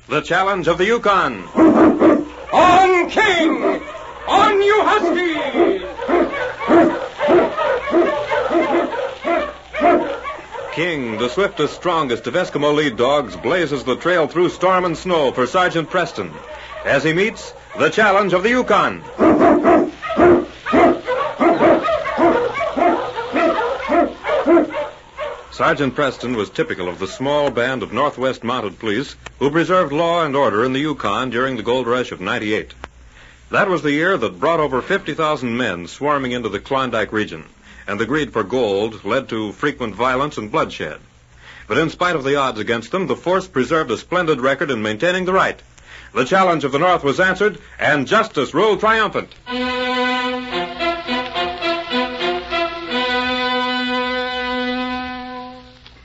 the challenge of the Yukon. On, King! On, you huskies! King, the swiftest, strongest of Eskimo lead dogs, blazes the trail through storm and snow for Sergeant Preston as he meets the challenge of the Yukon. Sergeant Preston was typical of the small band of Northwest Mounted Police who preserved law and order in the Yukon during the gold rush of '98. That was the year that brought over 50,000 men swarming into the Klondike region, and the greed for gold led to frequent violence and bloodshed. But in spite of the odds against them, the force preserved a splendid record in maintaining the right. The challenge of the North was answered, and justice ruled triumphant.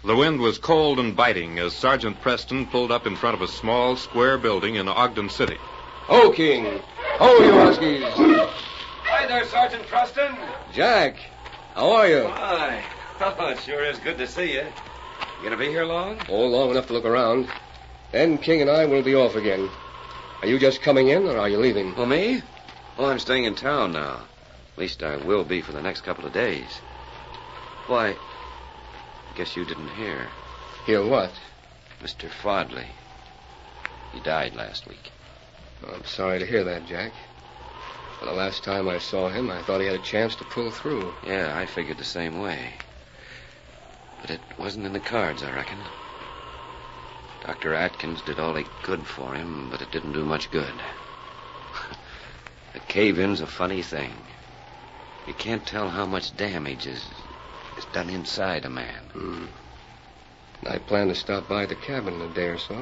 The wind was cold and biting as Sergeant Preston pulled up in front of a small, square building in Ogden City. Ho, King. Ho, you huskies. Hi there, Sergeant Preston. Jack, how are you? Hi. Oh, it sure is good to see you. You gonna be here long? Oh, long enough to look around. Then King and I will be off again. Are you just coming in, or are you leaving? Well, me? Well, I'm staying in town now. At least I will be for the next couple of days. Why, I guess you didn't hear. Hear what? Mr. Fodley. He died last week. Oh, I'm sorry to hear that, Jack. For the last time I saw him, I thought he had a chance to pull through. Yeah, I figured the same way. But it wasn't in the cards, I reckon. Dr. Atkins did all he could for him, but it didn't do much good. The cave-in's a funny thing. You can't tell how much damage is done inside a man. I plan to stop by the cabin in a day or so.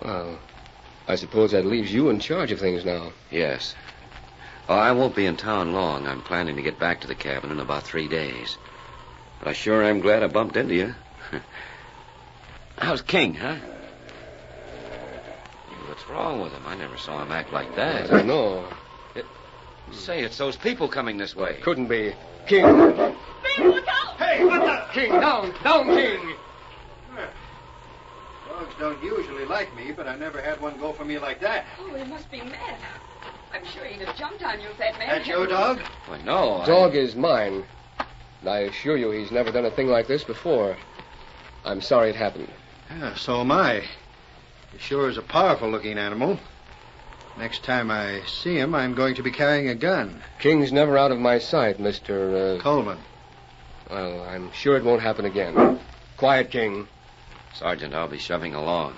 Well, I suppose that leaves you in charge of things now. Yes. Oh, I won't be in town long. I'm planning to get back to the cabin in about 3 days. But I sure am glad I bumped into you. How's King, huh? What's wrong with him? I never saw him act like that. I know. Say, it's those people coming this way. Couldn't be. King. Hey, look out! Hey, what the? King, down. Down, King. Dogs don't usually like me, but I never had one go for me like that. Oh, he must be mad. I'm sure he'd have jumped on you if that man... That's your dog? Well, no, Dog is mine. And I assure you he's never done a thing like this before. I'm sorry it happened. Yeah, so am I. He sure is a powerful-looking animal. Next time I see him, I'm going to be carrying a gun. King's never out of my sight, Mr. Coleman. Well, I'm sure it won't happen again. Quiet, King. Sergeant, I'll be shoving along.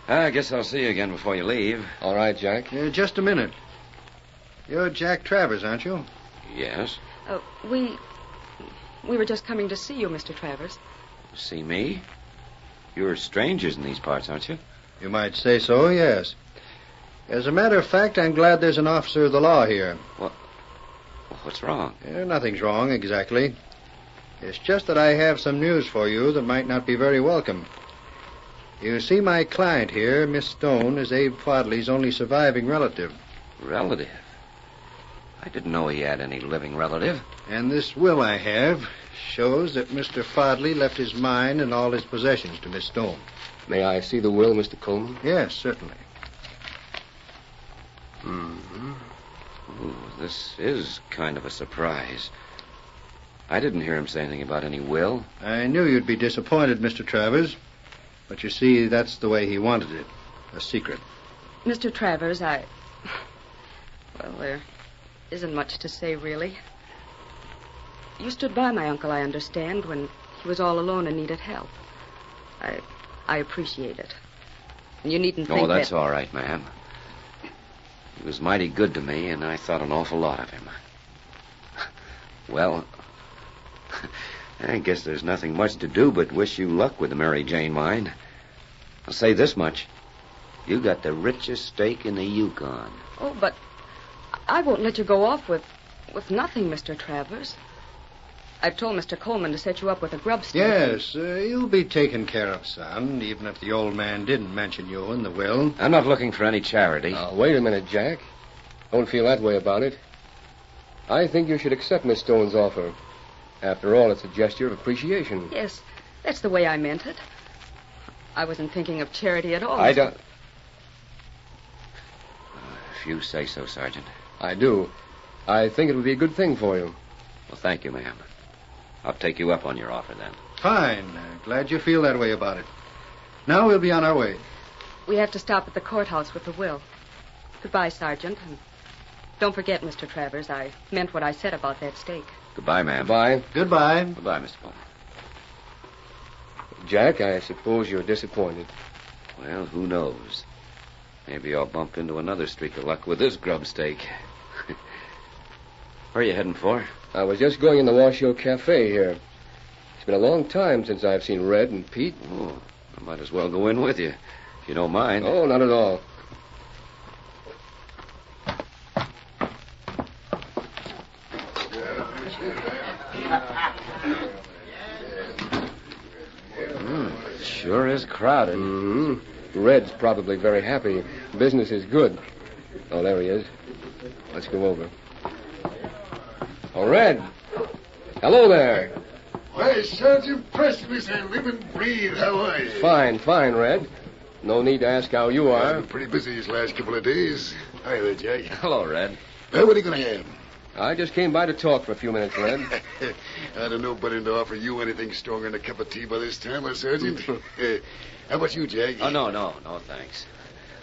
I guess I'll see you again before you leave. All right, Jack. Just a minute. You're Jack Travers, aren't you? Yes? We were just coming to see you, Mr. Travers. See me? You're strangers in these parts, aren't you? You might say so, yes. As a matter of fact, I'm glad there's an officer of the law here. What's wrong? Nothing's wrong, exactly. It's just that I have some news for you that might not be very welcome. You see, my client here, Miss Stone, is Abe Fodley's only surviving relative. Relative? I didn't know he had any living relative. And this will I have shows that Mr. Fodley left his mine and all his possessions to Miss Stone. May I see the will, Mr. Coleman? Yes, certainly. Ooh, this is kind of a surprise. I didn't hear him say anything about any will. I knew you'd be disappointed, Mr. Travers. But you see, that's the way he wanted it. A secret. Mr. Travers, well, there isn't much to say, really. You stood by my uncle, I understand, when he was all alone and needed help. I appreciate it. And you needn't think Oh, that's that... all right, ma'am. He was mighty good to me, and I thought an awful lot of him. Well, I guess there's nothing much to do but wish you luck with the Mary Jane mine. I'll say this much. You got the richest stake in the Yukon. Oh, but I won't let you go off with nothing, Mr. Travers. I've told Mr. Coleman to set you up with a grub stake. Yes, you'll be taken care of, son, even if the old man didn't mention you in the will. I'm not looking for any charity. Now, wait a minute, Jack. Don't feel that way about it. I think you should accept Miss Stone's offer. After all, it's a gesture of appreciation. Yes, that's the way I meant it. I wasn't thinking of charity at all. I don't... If you say so, Sergeant. I do. I think it would be a good thing for you. Well, thank you, ma'am. I'll take you up on your offer, then. Fine. Glad you feel that way about it. Now we'll be on our way. We have to stop at the courthouse with the will. Goodbye, Sergeant. And don't forget, Mr. Travers, I meant what I said about that stake. Goodbye, ma'am. Goodbye. Goodbye. Goodbye, Mr. Coleman. Jack, I suppose you're disappointed. Well, who knows? Maybe I'll bump into another streak of luck with this grub stake. Where are you heading for? I was just going in the Washoe Cafe here. It's been a long time since I've seen Red and Pete. Oh, I might as well go in with you, if you don't mind. Oh, not at all. Sure is crowded. Mm-hmm. Red's probably very happy. Business is good. Oh, there he is. Let's go over. Oh, Red. Hello there. Why, Sergeant Preston is a living breathe. How are you? Fine, Red. No need to ask how you I've are. been pretty busy these last couple of days. Hi there, Jack. Hello, Red. Well, what are you going to have? I just came by to talk for a few minutes, Red. I don't know better than to offer you anything stronger than a cup of tea by this time, Sergeant. How about you, Jack? Oh, no, thanks.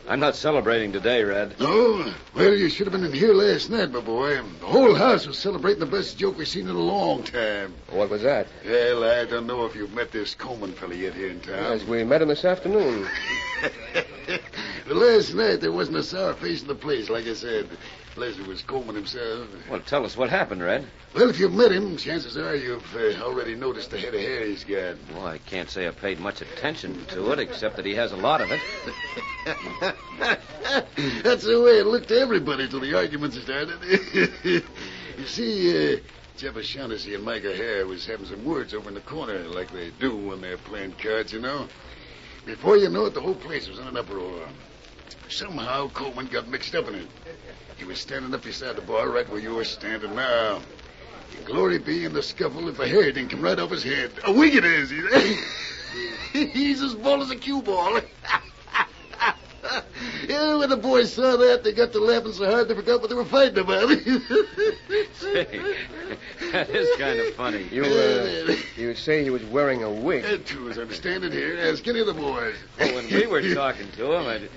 I'm not celebrating today, Red. No? Well, you should have been in here last night, my boy. The whole house was celebrating the best joke we've seen in a long time. What was that? Well, I don't know if you've met this Coleman fella yet here in town. Yes, we met him this afternoon. Well, last night there wasn't a sour face in the place, like I said. Unless it was Coleman himself. Well, tell us what happened, Red. Well, if you've met him, chances are you've already noticed the head of hair he's got. Well, I can't say I paid much attention to it, except that he has a lot of it. That's the way it looked to everybody till the arguments started. You see, Jeff O'Shaughnessy and Micah Hare was having some words over in the corner, like they do when they're playing cards, you know. Before you know it, the whole place was in an uproar. Somehow Coleman got mixed up in it. He was standing up beside the bar right where you were standing now. Glory be in the scuffle if a hair didn't come right off his head. A wig it is. He's as bald as a cue ball. Yeah, when the boys saw that, they got to laughing so hard they forgot what they were fighting about. Say, that is kind of funny. You say he was wearing a wig. That, too, as I'm standing here, ask any of the boys. Well, when we were talking to him,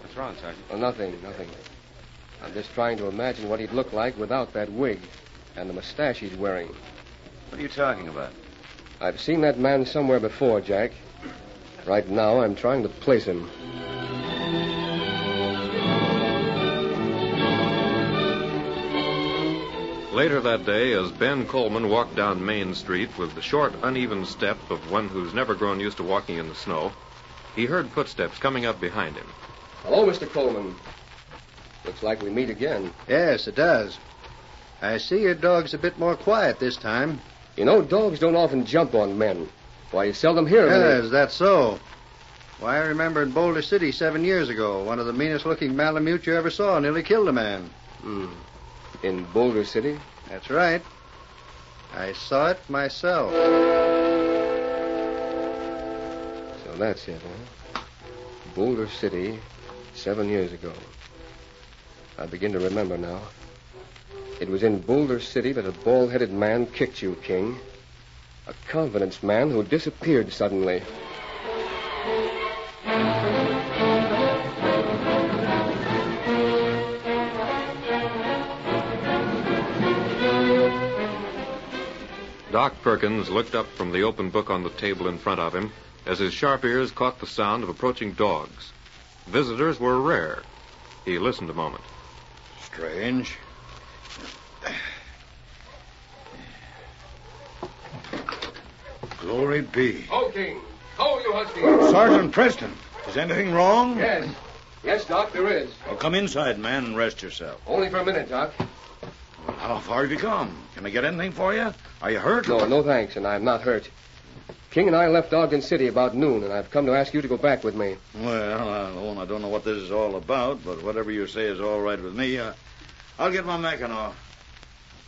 What's wrong, Sergeant? Oh, nothing. I'm just trying to imagine what he'd look like without that wig and the mustache he's wearing. What are you talking about? I've seen that man somewhere before, Jack. Right now, I'm trying to place him. Later that day, as Ben Coleman walked down Main Street with the short, uneven step of one who's never grown used to walking in the snow, he heard footsteps coming up behind him. Hello, Mr. Coleman. Looks like we meet again. Yes, it does. I see your dog's a bit more quiet this time. You know, dogs don't often jump on men. Why, you seldom hear of Yes, that's so. Why, I remember in Boulder City 7 years ago, one of the meanest-looking Malamute you ever saw nearly killed a man. In Boulder City? That's right. I saw it myself. So that's it, huh? Boulder City, 7 years ago. I begin to remember now. It was in Boulder City that a bald-headed man kicked you, King. A confidence man who disappeared suddenly. Doc Perkins looked up from the open book on the table in front of him as his sharp ears caught the sound of approaching dogs. Visitors were rare. He listened a moment. Strange. Glory be. Oh, King. Oh, you husky. Sergeant Preston, is anything wrong? Yes. Yes, Doc, there is. Well, come inside, man, and rest yourself. Only for a minute, Doc. Well, how far have you come? Can I get anything for you? Are you hurt? No thanks, and I'm not hurt. King and I left Ogden City about noon, and I've come to ask you to go back with me. Well, I don't know what this is all about, but whatever you say is all right with me. I'll get my Mackinaw.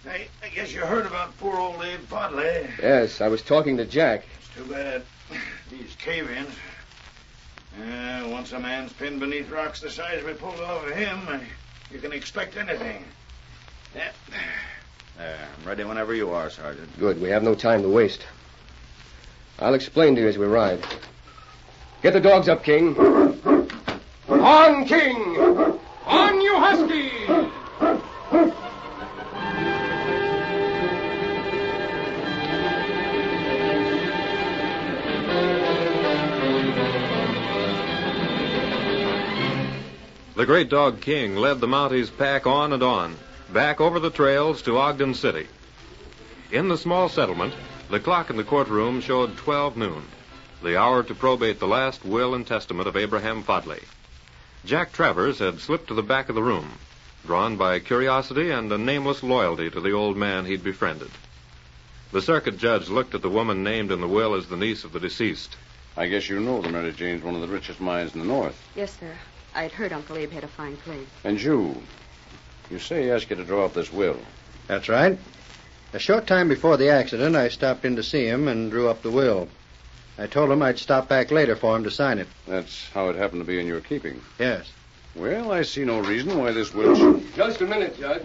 Hey, I guess you heard about poor old Abe Podley. Yes, I was talking to Jack. It's too bad. these cave-ins. Once a man's pinned beneath rocks the size we pulled off of him, you can expect anything. Yeah. I'm ready whenever you are, Sergeant. Good. We have no time to waste. I'll explain to you as we ride. Get the dogs up, King. On, King! On, you husky! The great dog King led the Mounties pack on and on, back over the trails to Ogden City. In the small settlement, the clock in the courtroom showed 12 noon, the hour to probate the last will and testament of Abraham Fodley. Jack Travers had slipped to the back of the room, drawn by curiosity and a nameless loyalty to the old man he'd befriended. The circuit judge looked at the woman named in the will as the niece of the deceased. I guess you know the Mary Jane's one of the richest mines in the north. Yes, sir. I'd heard Uncle Abe had a fine place. And you say he asked you to draw up this will. That's right. A short time before the accident, I stopped in to see him and drew up the will. I told him I'd stop back later for him to sign it. That's how it happened to be in your keeping. Yes. Well, I see no reason why this will should... Just a minute, Judge.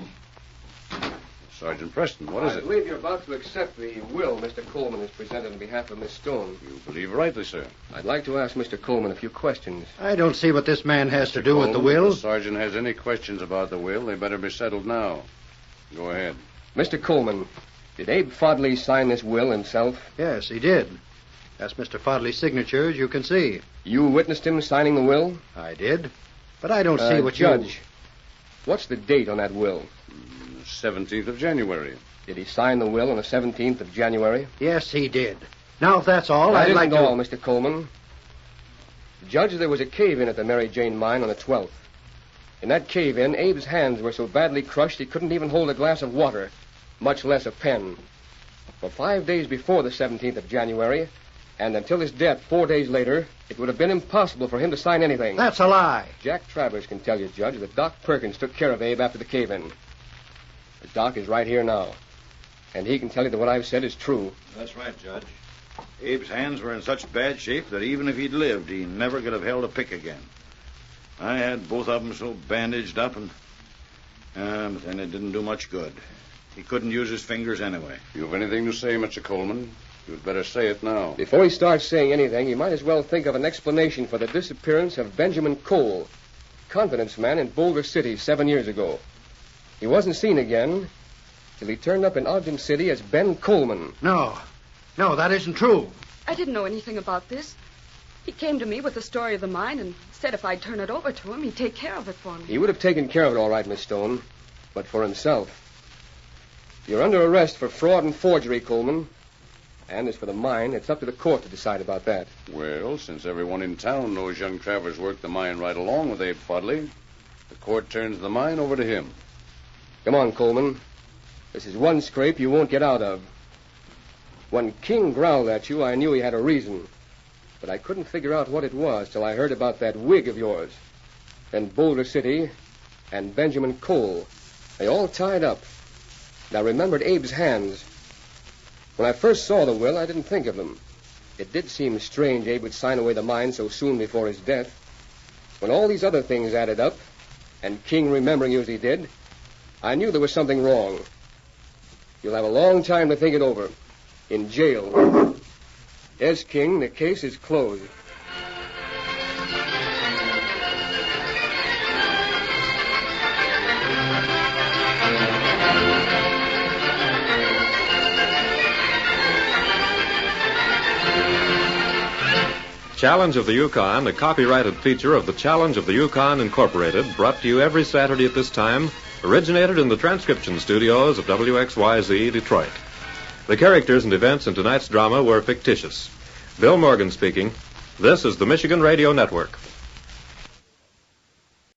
Sergeant Preston, what is I it? believe you're about to accept the will Mr. Coleman has presented on behalf of Miss Stone. You believe rightly, sir. I'd like to ask Mr. Coleman a few questions. I don't see what this man has to do with the Coleman, will. If the sergeant has any questions about the will, they better be settled now. Go ahead. Mr. Coleman, did Abe Fodley sign this will himself? Yes, he did. That's Mr. Fodley's signature, as you can see. You witnessed him signing the will? I did. But I don't see what Judge, what's the date on that will? 17th of January. Did he sign the will on the 17th of January? Yes, he did. Now, if that's all, I'd I'd like like all, to... Mr. Coleman. Judge, there was a cave-in at the Mary Jane mine on the 12th. In that cave-in, Abe's hands were so badly crushed he couldn't even hold a glass of water, much less a pen. For 5 days before the 17th of January, and until his death 4 days later, it would have been impossible for him to sign anything. That's a lie. Jack Travers can tell you, Judge, that Doc Perkins took care of Abe after the cave-in. The Doc is right here now, and he can tell you that what I've said is true. That's right, Judge. Abe's hands were in such bad shape that even if he'd lived, he never could have held a pick again. I had both of them so bandaged up, but then it didn't do much good. He couldn't use his fingers anyway. You have anything to say, Mr. Coleman? You'd better say it now. Before he starts saying anything, he might as well think of an explanation for the disappearance of Benjamin Cole, confidence man in Boulder City 7 years ago. He wasn't seen again till he turned up in Ogden City as Ben Coleman. No, that isn't true. I didn't know anything about this. He came to me with the story of the mine and said if I'd turn it over to him, he'd take care of it for me. He would have taken care of it all right, Miss Stone, but for himself. You're under arrest for fraud and forgery, Coleman. And as for the mine, it's up to the court to decide about that. Well, since everyone in town knows young Travers worked the mine right along with Abe Fodley, the court turns the mine over to him. Come on, Coleman. This is one scrape you won't get out of. When King growled at you, I knew he had a reason. But I couldn't figure out what it was till I heard about that wig of yours. Then Boulder City and Benjamin Cole. They all tied up. And I remembered Abe's hands. When I first saw the will, I didn't think of them. It did seem strange Abe would sign away the mine so soon before his death. When all these other things added up, and King remembering you as he did, I knew there was something wrong. You'll have a long time to think it over. In jail. Yes, King, the case is closed. Challenge of the Yukon, a copyrighted feature of the Challenge of the Yukon Incorporated, brought to you every Saturday at this time, originated in the transcription studios of WXYZ Detroit. The characters and events in tonight's drama were fictitious. Bill Morgan speaking. This is the Michigan Radio Network.